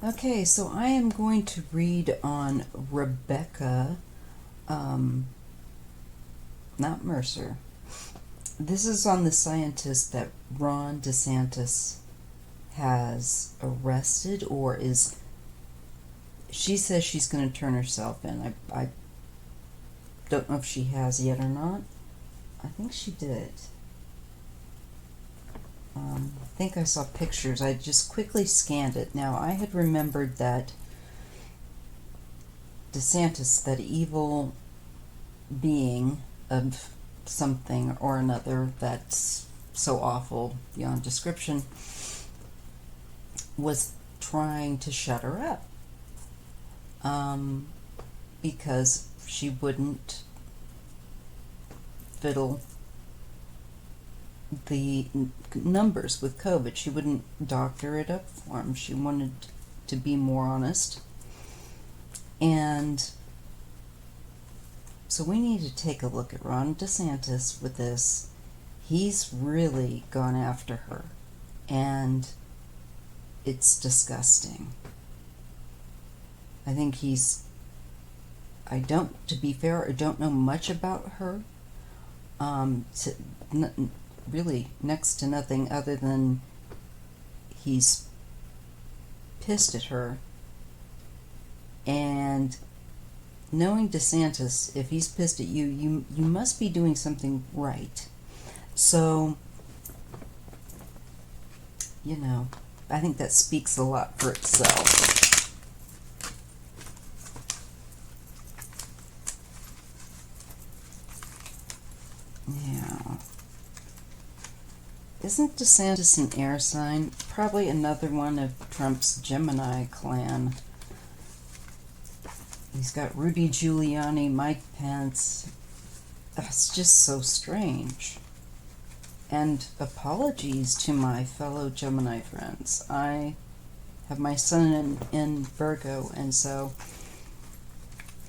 Okay, so I am going to read on Rebekah, not Mercer. This is on the scientist that Ron DeSantis has arrested, or is. She says she's going to turn herself in. I don't know if she has yet or not. I think she did. I think I saw pictures. I just quickly scanned it. Now, I had remembered that DeSantis, that evil being of something or another that's so awful beyond description, was trying to shut her up because she wouldn't fiddle the numbers with COVID. She wouldn't doctor it up for him. She wanted to be more honest. And so we need to take a look at Ron DeSantis with this. He's really gone after her, and it's disgusting. I think to be fair, I don't know much about her. Really next to nothing other than he's pissed at her. And knowing DeSantis, if he's pissed at you, you must be doing something right. So, I think that speaks a lot for itself. Now, isn't DeSantis an air sign? Probably another one of Trump's Gemini clan. He's got Rudy Giuliani, Mike Pence. That's just so strange. And apologies to my fellow Gemini friends. I have my sun in Virgo, and so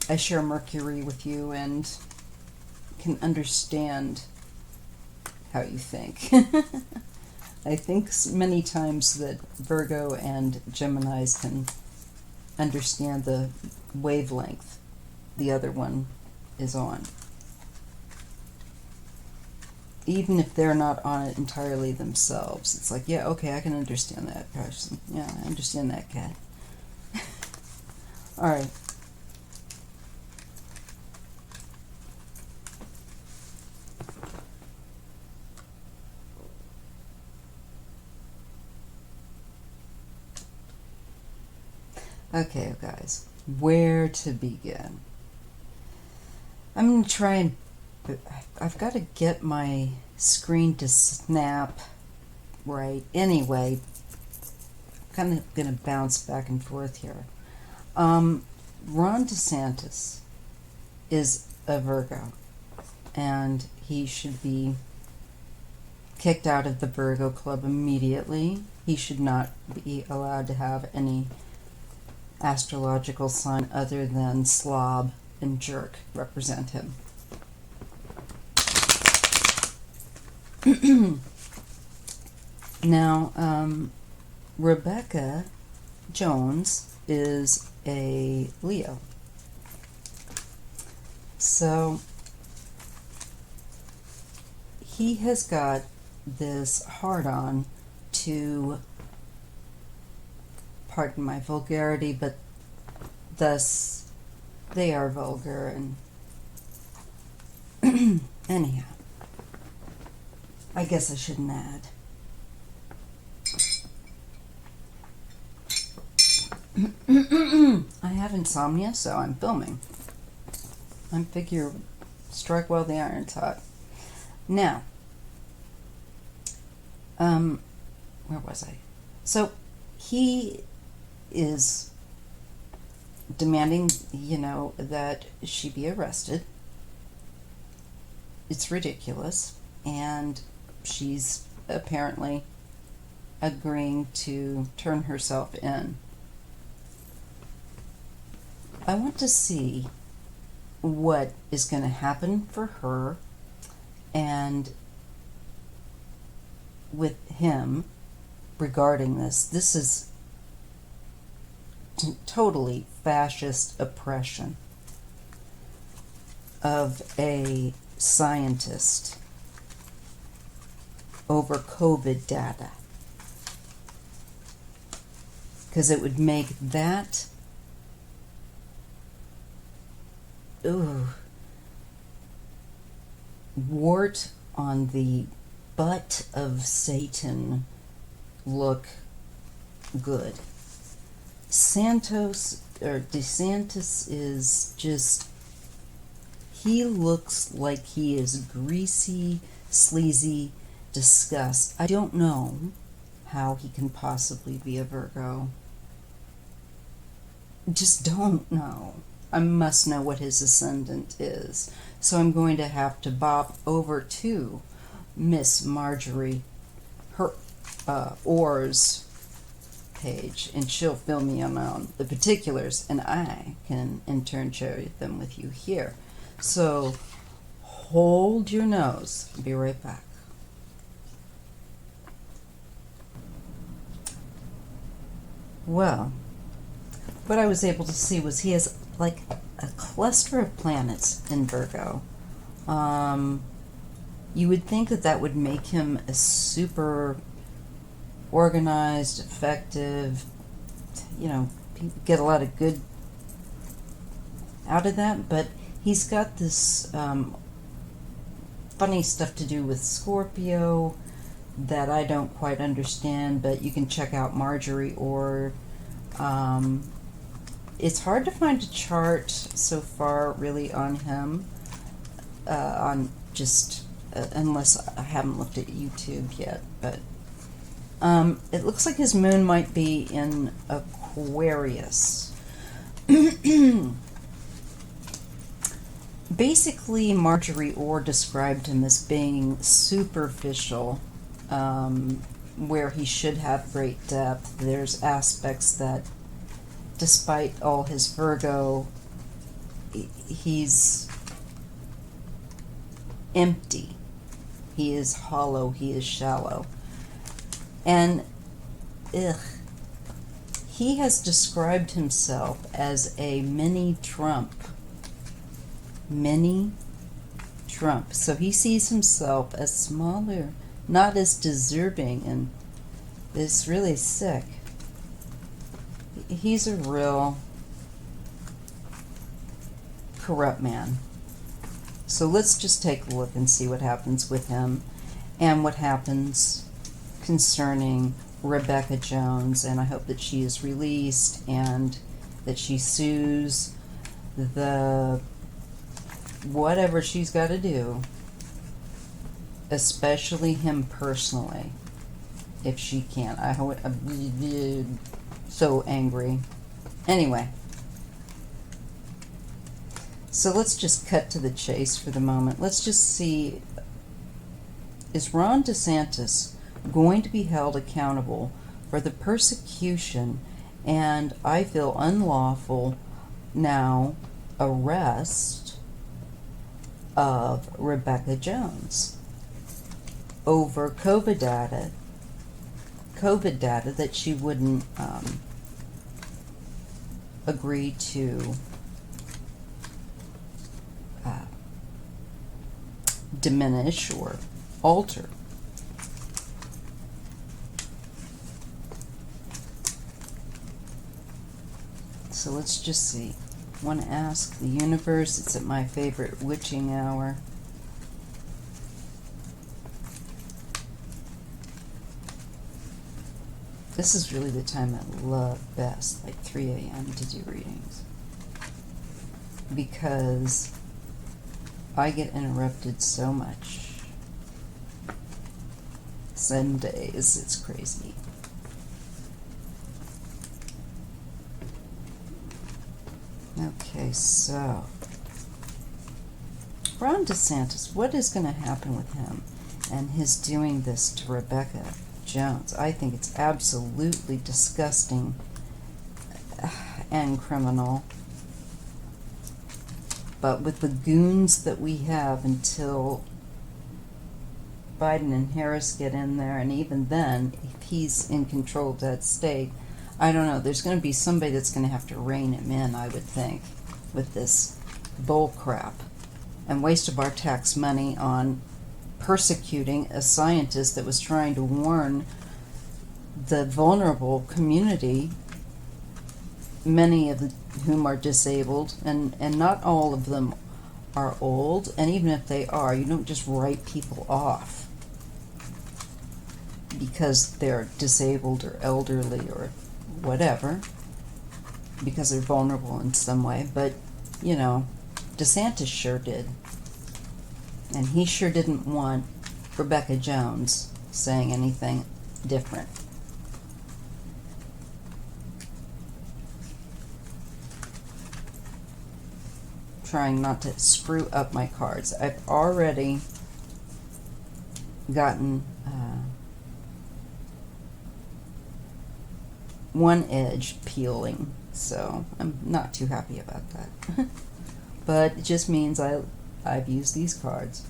I share Mercury with you and can understand how you think. I think many times that Virgo and Geminis can understand the wavelength the other one is on, even if they're not on it entirely themselves. It's like, yeah, okay, I can understand that person. Yeah, I understand that cat. All right. Okay, guys, where to begin? I'm going to try and... I've got to get my screen to snap right. Anyway, I'm kind of going to bounce back and forth here. Ron DeSantis is a Virgo, and he should be kicked out of the Virgo Club immediately. He should not be allowed to have any astrological sign other than slob and jerk represent him. Now, Rebekah Jones is a Leo. So he has got this hard-on to, pardon my vulgarity, but thus they are vulgar, and anyhow, I guess I shouldn't add. I have insomnia, so I'm filming. I figure strike while the iron's hot. Now, where was I? So he is demanding, that she be arrested. It's ridiculous, and she's apparently agreeing to turn herself in. I want to see what is going to happen for her and with him regarding this. This is totally fascist oppression of a scientist over COVID data. Because it would make that wart on the butt of Satan look good. DeSantis is just, he looks like he is greasy, sleazy disgust. I don't know how he can possibly be a Virgo. Just don't know. I must know what his ascendant is. So I'm going to have to bop over to Miss Marjorie, her Orr's page, and she'll fill me in on the particulars, and I can in turn share them with you here. So hold your nose. Be right back. Well, what I was able to see was he has like a cluster of planets in Virgo. You would think that that would make him a super organized, effective, get a lot of good out of that, but he's got this funny stuff to do with Scorpio that I don't quite understand, but you can check out Marjorie Orr. It's hard to find a chart so far really on him, unless I haven't looked at YouTube yet, but it looks like his moon might be in Aquarius. Basically, Marjorie Orr described him as being superficial, where he should have great depth. There's aspects that, despite all his Virgo, he's empty. He is hollow. He is shallow. And he has described himself as a mini Trump. Mini Trump. So he sees himself as smaller, not as deserving, and is really sick. He's a real corrupt man. So let's just take a look and see what happens with him and what happens concerning Rebekah Jones, and I hope that she is released and that she sues the whatever she's got to do, especially him personally, if she can. I'm so angry. Anyway, so let's just cut to the chase for the moment. Let's just see, is Ron DeSantis going to be held accountable for the persecution and, I feel, unlawful now arrest of Rebekah Jones over COVID data that she wouldn't agree to diminish or alter. So let's just see. I want to ask the universe. It's at my favorite witching hour. This is really the time I love best, like 3 a.m. to do readings. Because I get interrupted so much. Some days it's crazy. Okay, so Ron DeSantis, what is going to happen with him and his doing this to Rebekah Jones? I think it's absolutely disgusting and criminal. But with the goons that we have until Biden and Harris get in there, and even then, if he's in control of that state, I don't know. There's going to be somebody that's going to have to rein him in, I would think, with this bull crap and waste of our tax money on persecuting a scientist that was trying to warn the vulnerable community, many of whom are disabled, and not all of them are old, and even if they are, you don't just write people off because they're disabled or elderly or whatever, because they're vulnerable in some way. But, you know, DeSantis sure did. And he sure didn't want Rebekah Jones saying anything different. Trying not to screw up my cards. I've already gotten one edge peeling, so I'm not too happy about that. But it just means I've used these cards.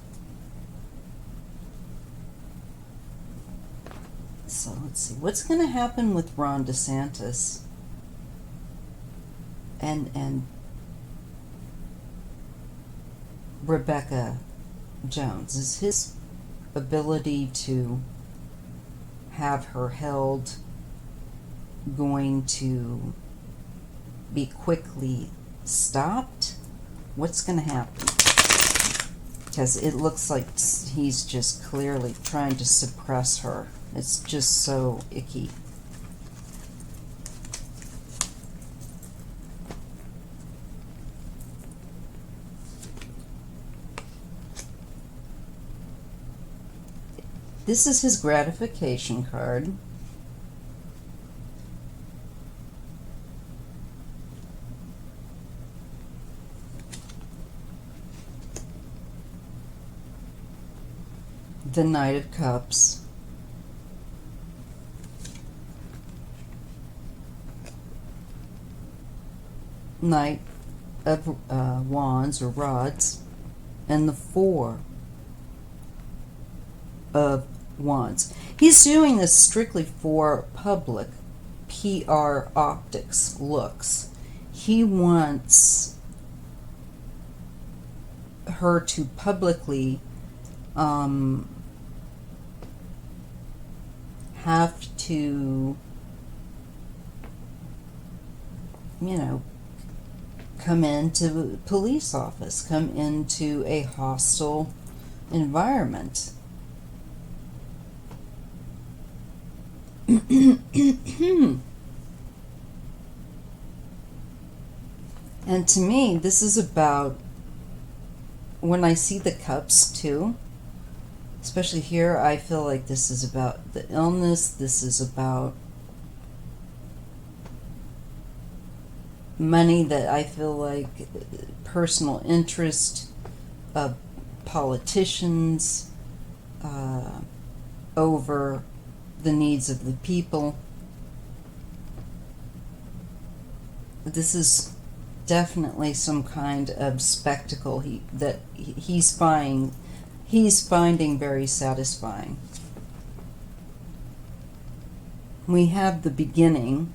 So let's see what's going to happen with Ron DeSantis and Rebekah Jones. Is his ability to have her held going to be quickly stopped? What's going to happen? Because it looks like he's just clearly trying to suppress her. It's just so icky. This is his gratification card. The Knight of Cups. Knight of Wands or Rods. And the Four of Wands. He's doing this strictly for public PR optics looks. He wants her to publicly have to, you know, come into the police office, come into a hostile environment. And to me, this is about, when I see the cups too, especially here, I feel like this is about the illness, this is about money that I feel like personal interest of politicians over the needs of the people. This is definitely some kind of spectacle he's finding very satisfying. We have the beginning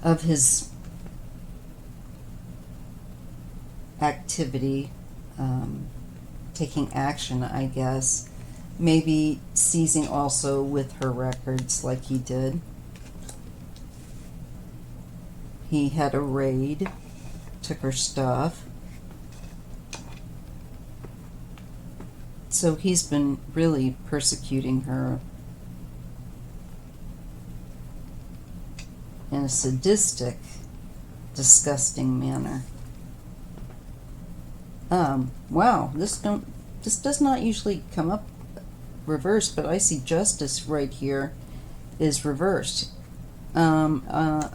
of his activity, taking action, I guess. Maybe seizing also with her records like he did. He had a raid, took her stuff. So he's been really persecuting her in a sadistic, disgusting manner. Wow, this does not usually come up reversed, but I see justice right here is reversed. I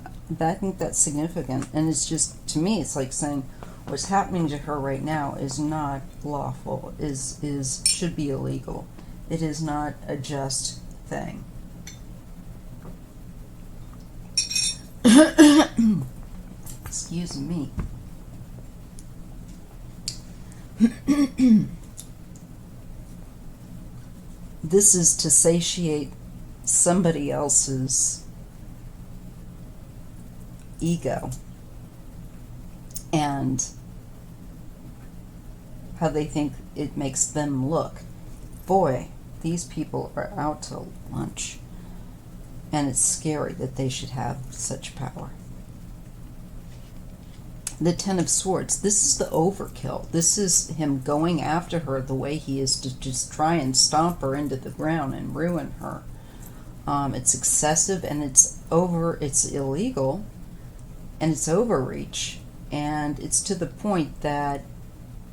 think that's significant, and it's just, to me, it's like saying what's happening to her right now is not lawful, should be illegal. It is not a just thing. Excuse me. This is to satiate somebody else's ego and how they think it makes them look. Boy, these people are out to lunch. And it's scary that they should have such power. The Ten of Swords. This is the overkill. This is him going after her the way he is to just try and stomp her into the ground and ruin her. It's excessive and it's illegal and it's overreach. And it's to the point that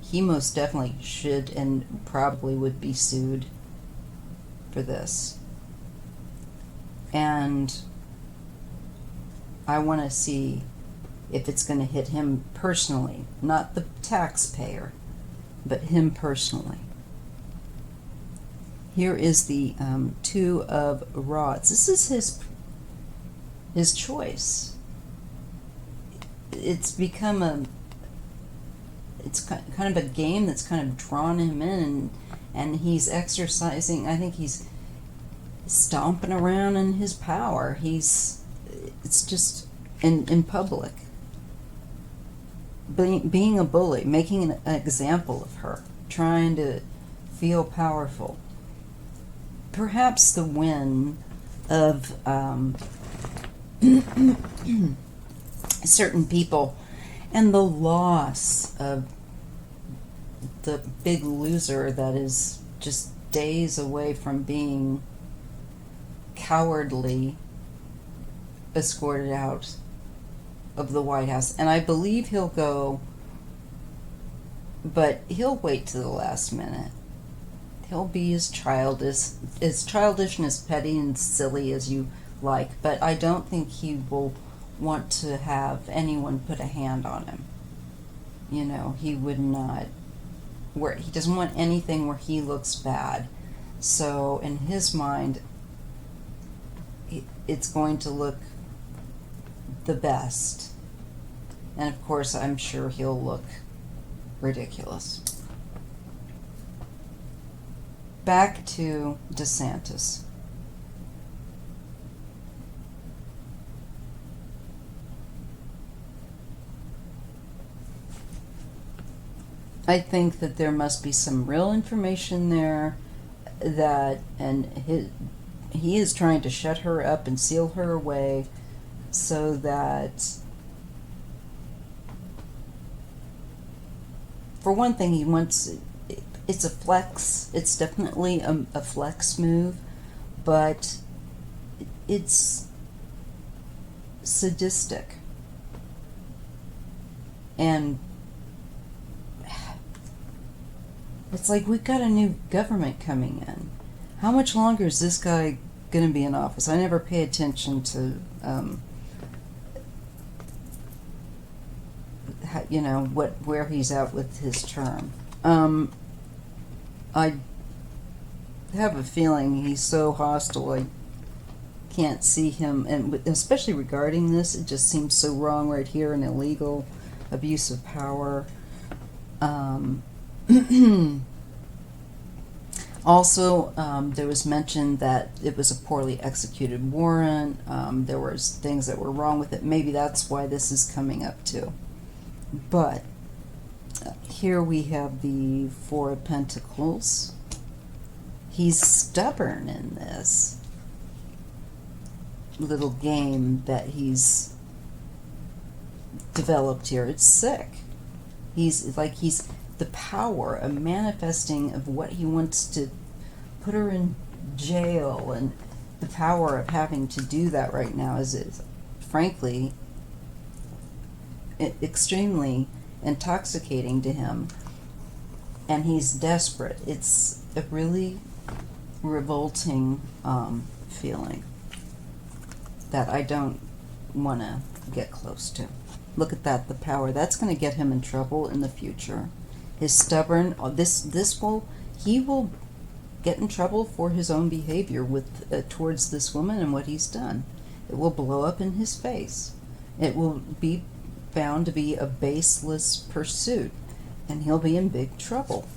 he most definitely should and probably would be sued for this. And I want to see if it's going to hit him personally, not the taxpayer, but him personally. Here is the Two of Rods. This is his choice. It's become it's kind of a game that's kind of drawn him in, and he's exercising. I think he's stomping around in his power. It's just in public. Being a bully, making an example of her, trying to feel powerful. Perhaps the win of certain people and the loss of the big loser that is just days away from being cowardly escorted out of the White House. And I believe he'll go, but he'll wait to the last minute. He'll be as childish and as petty and silly as you like, but I don't think he will want to have anyone put a hand on him. You know, he would not, he doesn't want anything where he looks bad. So in his mind, it's going to look the best. And of course, I'm sure he'll look ridiculous. Back to DeSantis. I think that there must be some real information there he is trying to shut her up and seal her away so that, for one thing, he wants, it's a flex, it's definitely a flex move, but it's sadistic. And it's like, we've got a new government coming in. How much longer is this guy going to be in office? I never pay attention to, where he's at with his term. I have a feeling he's so hostile, I can't see him, and especially regarding this, it just seems so wrong right here, an illegal abuse of power. Also, there was mention that it was a poorly executed warrant. There was things that were wrong with it. Maybe that's why this is coming up too. But here we have the Four of Pentacles. He's stubborn in this little game that he's developed here. It's sick. He's the power of manifesting of what he wants to put her in jail, and the power of having to do that right now is frankly extremely intoxicating to him, and he's desperate. It's a really revolting feeling that I don't want to get close to. Look at that, the power. That's going to get him in trouble in the future. His stubborn, he will get in trouble for his own behavior with towards this woman and what he's done. It will blow up in his face. It will be found to be a baseless pursuit, and he'll be in big trouble.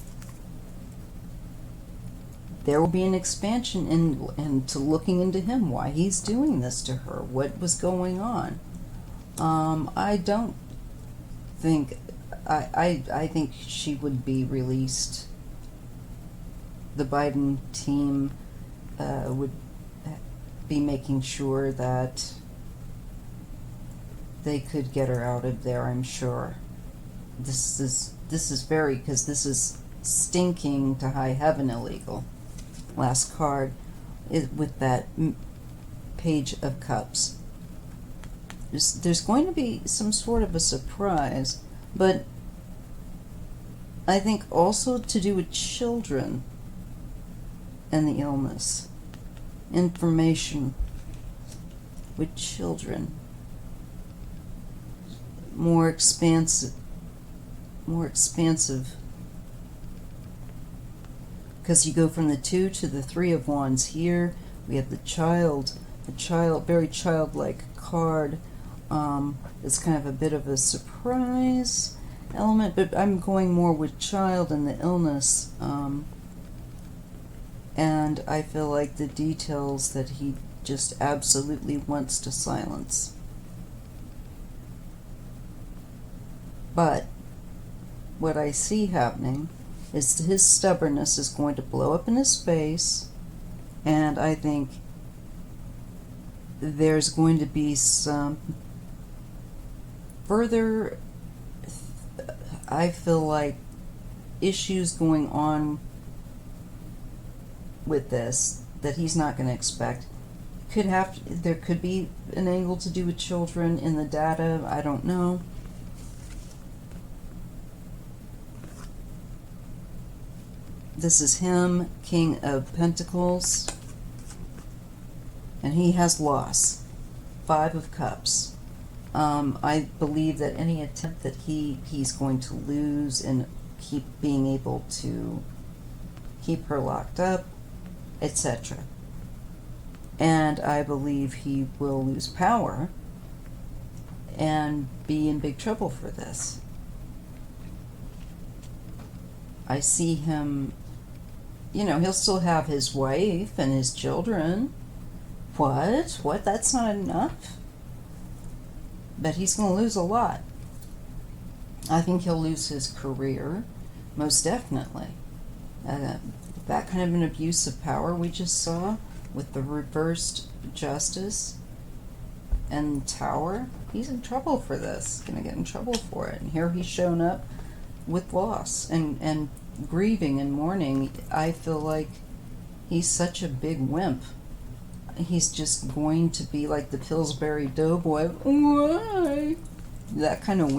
there will be an expansion into looking into him, why he's doing this to her, what was going on. I don't think, I think she would be released. The Biden team would be making sure that they could get her out of there, I'm sure. This is very, because this is stinking to high heaven illegal. Last card is with that Page of Cups. There's going to be some sort of a surprise, but I think also to do with children and the illness. Information with children. More expansive. Because you go from the 2 to the 3 of Wands here. We have the child, very childlike card. It's kind of a bit of a surprise element, but I'm going more with child and the illness. And I feel like the details that he just absolutely wants to silence. But what I see happening is his stubbornness is going to blow up in his face, and I think there's going to be some further, I feel like, issues going on with this that he's not going to expect. There could be an angle to do with children in the data, I don't know. This is him, King of Pentacles, and he has loss. 5 of Cups. I believe that any attempt that he's going to lose and keep being able to keep her locked up, etc. And I believe he will lose power and be in big trouble for this. I see him, he'll still have his wife and his children. What? That's not enough? But he's going to lose a lot. I think he'll lose his career, most definitely. That kind of an abuse of power we just saw with the reversed justice and Tower, he's in trouble for this. Going to get in trouble for it. And here he's shown up with loss and grieving and mourning. I feel like he's such a big wimp. He's just going to be like the Pillsbury Doughboy. Why? That kind of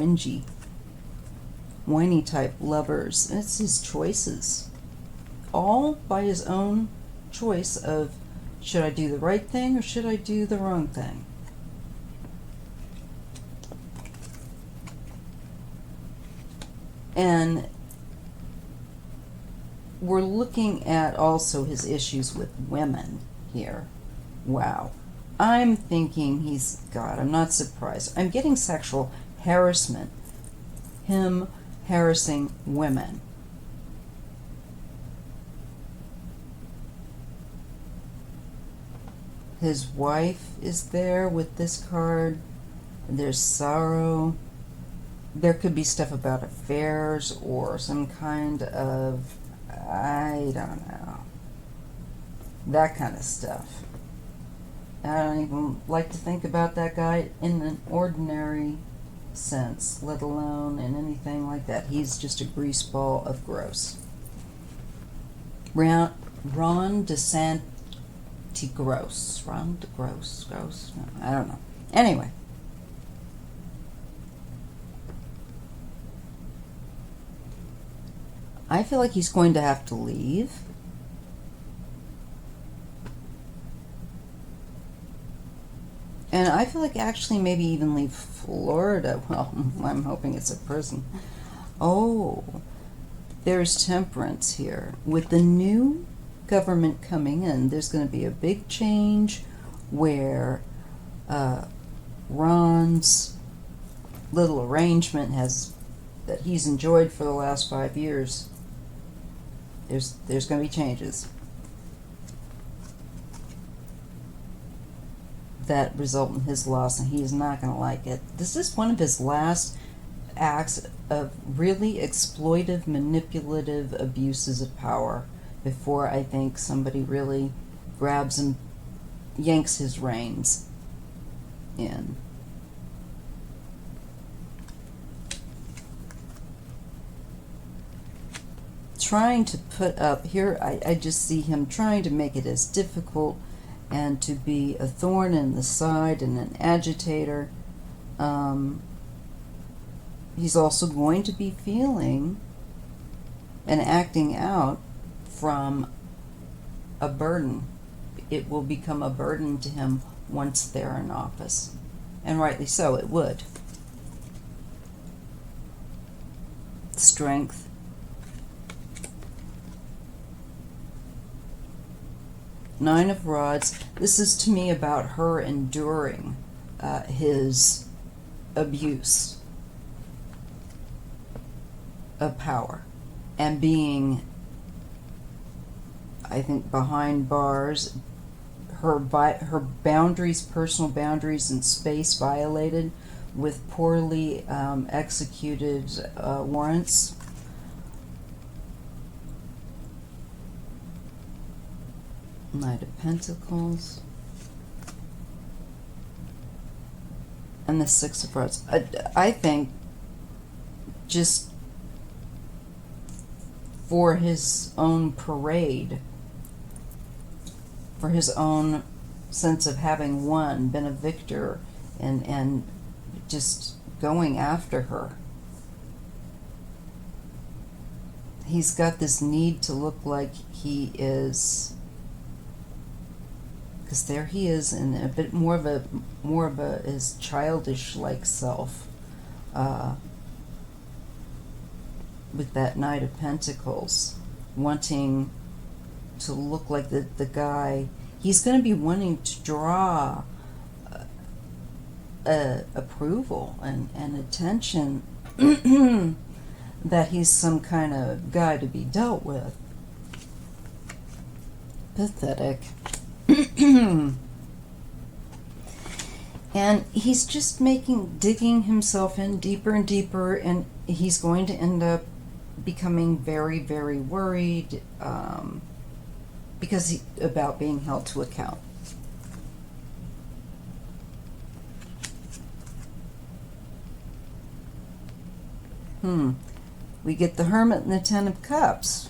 whiny type lovers. It's his choices. All by his own choice of, should I do the right thing or should I do the wrong thing? And we're looking at also his issues with women here. Wow. I'm thinking I'm not surprised. I'm getting sexual harassment. Him harassing women. His wife is there with this card. There's sorrow. There could be stuff about affairs or some kind of, I don't know, that kind of stuff. I don't even like to think about that guy in an ordinary sense, let alone in anything like that. He's just a grease ball of gross. Ron DeSantis gross. Gross. No, I don't know. Anyway. I feel like he's going to have to leave. And I feel like actually maybe even leave Florida. Well, I'm hoping it's a prison. Oh, there's temperance here. With the new government coming in, there's going to be a big change where Ron's little arrangement that he's enjoyed for the last 5 years, there's going to be changes. that result in his loss, and he is not going to like it. This is one of his last acts of really exploitive, manipulative abuses of power before I think somebody really grabs and yanks his reins in. Trying to put up here, I just see him trying to make it as difficult and to be a thorn in the side and an agitator. He's also going to be feeling and acting out from a burden. It will become a burden to him once they're in office. And rightly so, it would. Strength. Nine of Rods. This is to me about her enduring his abuse of power and being, I think, behind bars, her boundaries, personal boundaries and space violated with poorly executed warrants. Knight of Pentacles. And the Six of Rods. I think just for his own parade, for his own sense of having won, been a victor, and just going after her. He's got this need to look like he is, because there he is in a bit more of a his childish like self, with that Knight of Pentacles, wanting to look like the guy. He's going to be wanting to draw approval and attention that he's some kind of guy to be dealt with. Pathetic. And he's just digging himself in deeper and deeper, and he's going to end up becoming very, very worried because about being held to account. We get the Hermit and the Ten of Cups.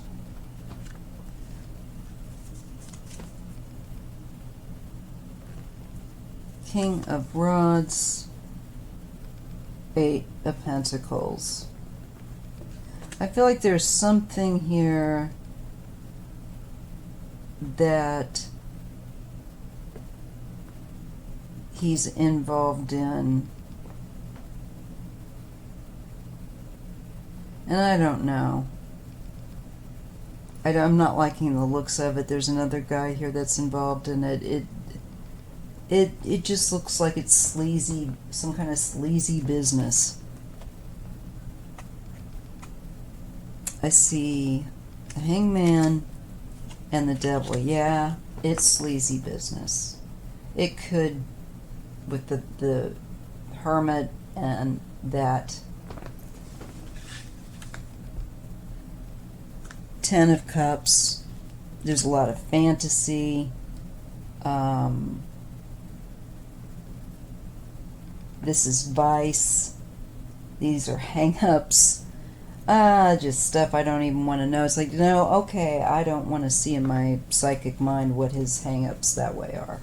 King of Rods, Eight of Pentacles. I feel like there's something here that he's involved in. And I don't know. I'm not liking the looks of it. There's another guy here that's involved in it. It just looks like it's sleazy, some kind of sleazy business. I see the Hangman and the Devil. Yeah, it's sleazy business. It could, with the Hermit and that Ten of Cups. There's a lot of fantasy. This is vice. These are hang-ups. Just stuff I don't even want to know. It's like, okay, I don't want to see in my psychic mind what his hang-ups that way are.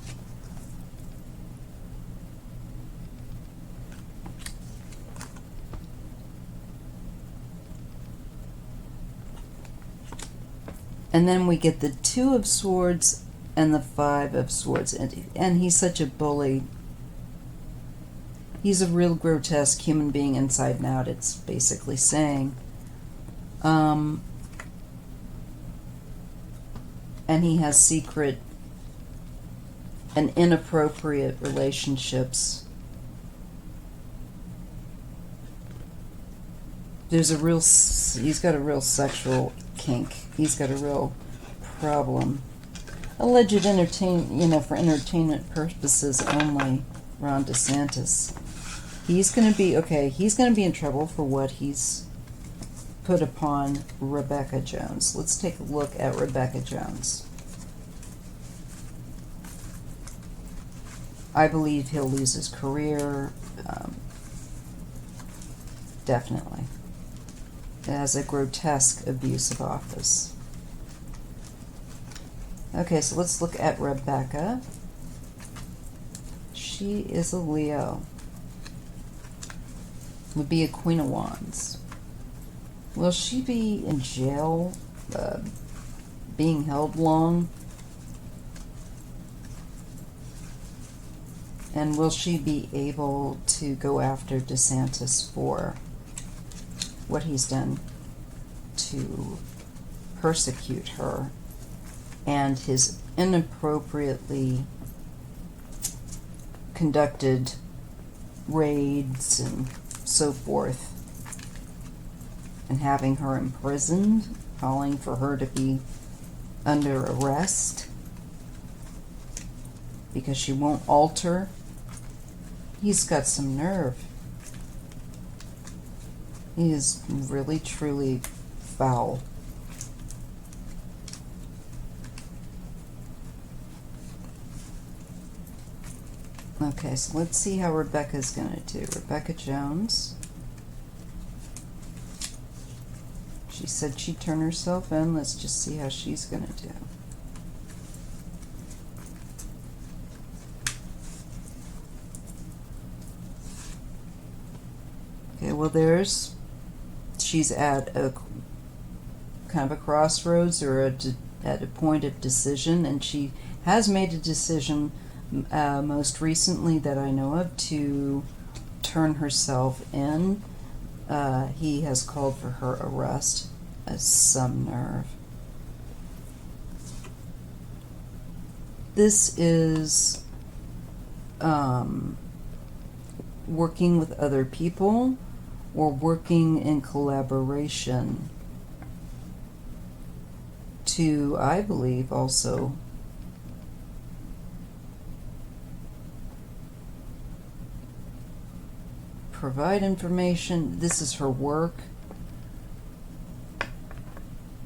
And then we get the Two of Swords and the Five of Swords. And he's such a bully. He's a real grotesque human being inside and out, it's basically saying. And he has secret and inappropriate relationships. He's got a real sexual kink. He's got a real problem. alleged for entertainment purposes only, Ron DeSantis. He's going to be, okay, he's going to be in trouble for what he's put upon Rebekah Jones. Let's take a look at Rebekah Jones. I believe he'll lose his career, definitely, as a grotesque abuse of office. Okay, so let's look at Rebekah. She is a Leo. Would be a Queen of Wands. Will she be in jail, being held long? And will she be able to go after DeSantis for what he's done to persecute her and his inappropriately conducted raids and so forth, and having her imprisoned, calling for her to be under arrest because she won't alter? He's got some nerve. He is really, truly foul. Okay, so let's see how Rebekah's going to do. Rebekah Jones. She said she'd turn herself in. Let's just see how she's going to do. Okay, well, she's at a kind of a crossroads, or at a point of decision, and she has made a decision most recently that I know of to turn herself in. He has called for her arrest. Some nerve. This is working with other people or working in collaboration to, I believe, also provide information. This is her work,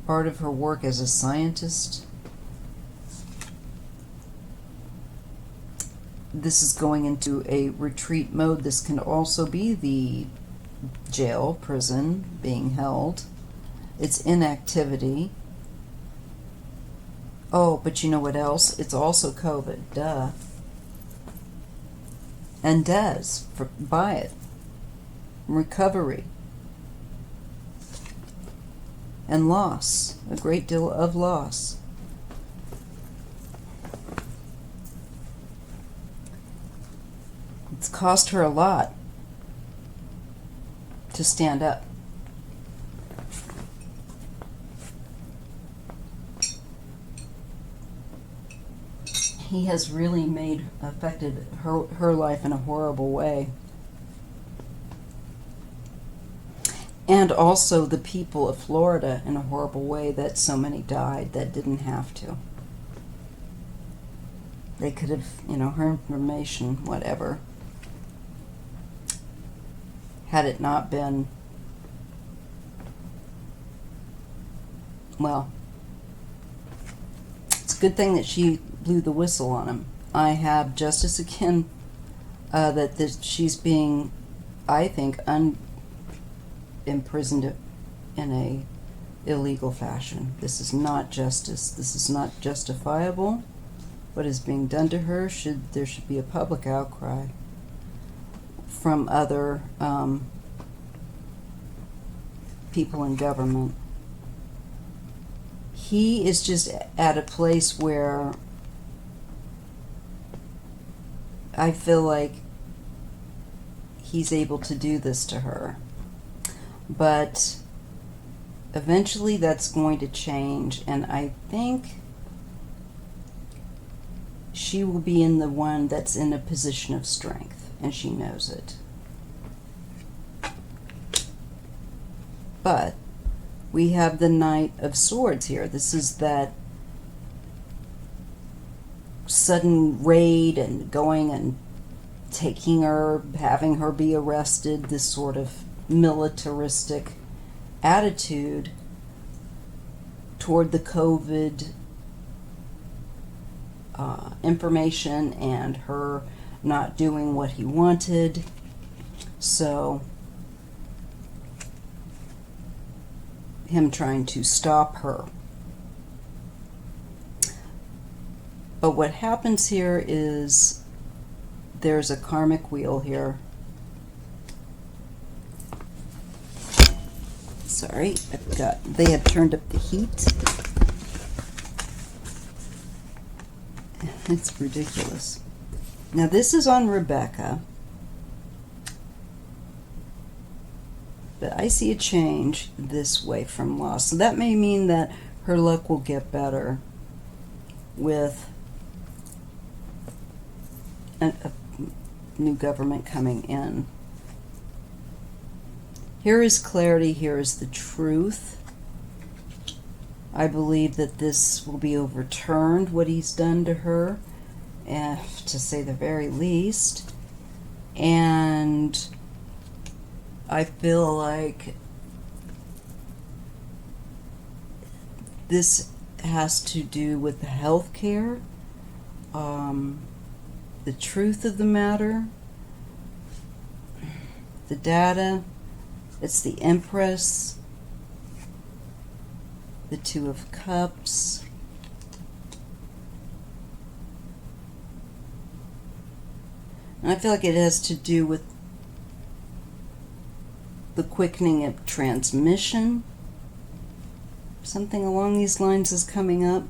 part of her work as a scientist. This is going into a retreat mode. This can also be the jail, prison, being held. It's inactivity. Oh, but you know what else? It's also COVID. Duh. And buy it. Recovery. And loss. A great deal of loss. It's cost her a lot to stand up. He has really affected her life in a horrible way. And also the people of Florida in a horrible way, that so many died that didn't have to. They could have, her information, whatever. Had it not been, well, it's a good thing that she blew the whistle on him. I have justice again, that she's being, I think, imprisoned in a illegal fashion. This is not justice. This is not justifiable. What is being done to her, there should be a public outcry from other people in government. He is just at a place where I feel like he's able to do this to her. But eventually that's going to change, and I think she will be in the one that's in a position of strength, and she knows it. But we have the Knight of Swords here. This is that sudden raid and going and taking her, having her be arrested, this sort of militaristic attitude toward the COVID information, and her not doing what he wanted. So him trying to stop her. But what happens here is there's a karmic wheel here. Sorry, they have turned up the heat. It's ridiculous. Now this is on Rebekah. But I see a change this way from loss. So that may mean that her luck will get better with a new government coming in. Here is clarity, here is the truth. I believe that this will be overturned, what he's done to her, to say the very least. And I feel like this has to do with the health care, the truth of the matter, the data. It's the Empress, the Two of Cups, and I feel like it has to do with the quickening of transmission. Something along these lines is coming up.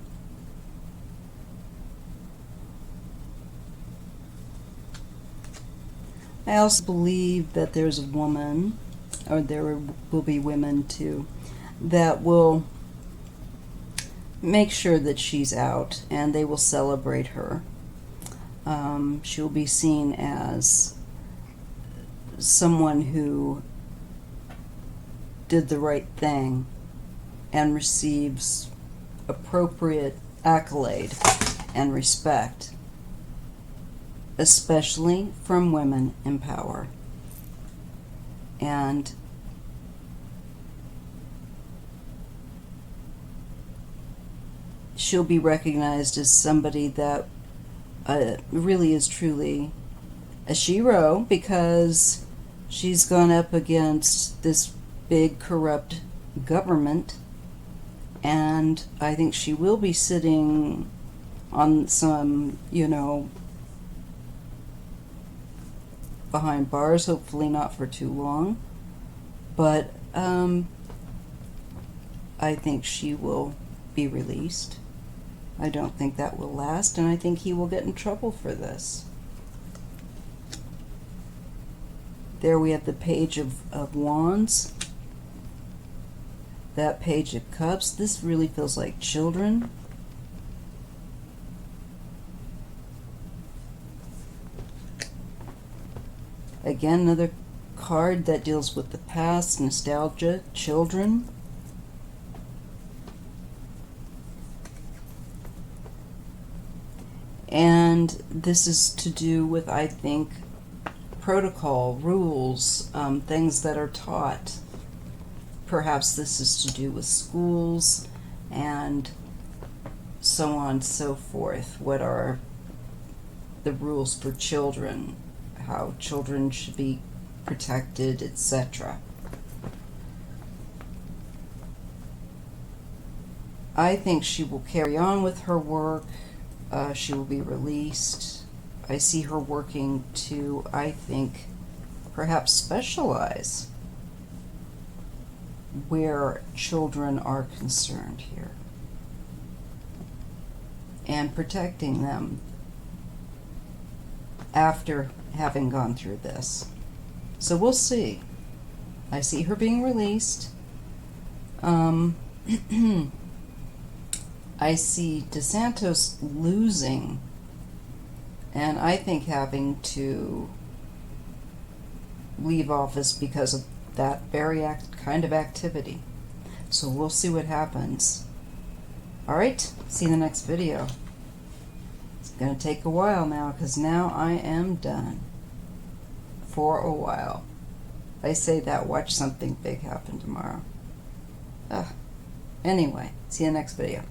I also believe that there's a woman, or there will be women too, that will make sure that she's out, and they will celebrate her. She will be seen as someone who did the right thing and receives appropriate accolade and respect, especially from women in power. And she'll be recognized as somebody that really is truly a shero, because she's gone up against this big corrupt government, and I think she will be sitting on some, behind bars, hopefully not for too long, but I think she will be released. I don't think that will last, and I think he will get in trouble for this. There we have the Page of Wands, that Page of Cups. This really feels like children. Again, another card that deals with the past, nostalgia, children. And this is to do with, I think, protocol, rules, things that are taught. Perhaps this is to do with schools and so on and so forth. What are the rules for children? How children should be protected, etc. I think she will carry on with her work. She will be released. I see her working to, I think, perhaps specialize where children are concerned here, and protecting them after having gone through this. So we'll see. I see her being released. I see DeSantis losing, and I think having to leave office because of that very kind of activity. So we'll see what happens. Alright, see you in the next video. Gonna take a while now, because now I am done. For a while. I say that, watch something big happen tomorrow. Anyway, see you next video.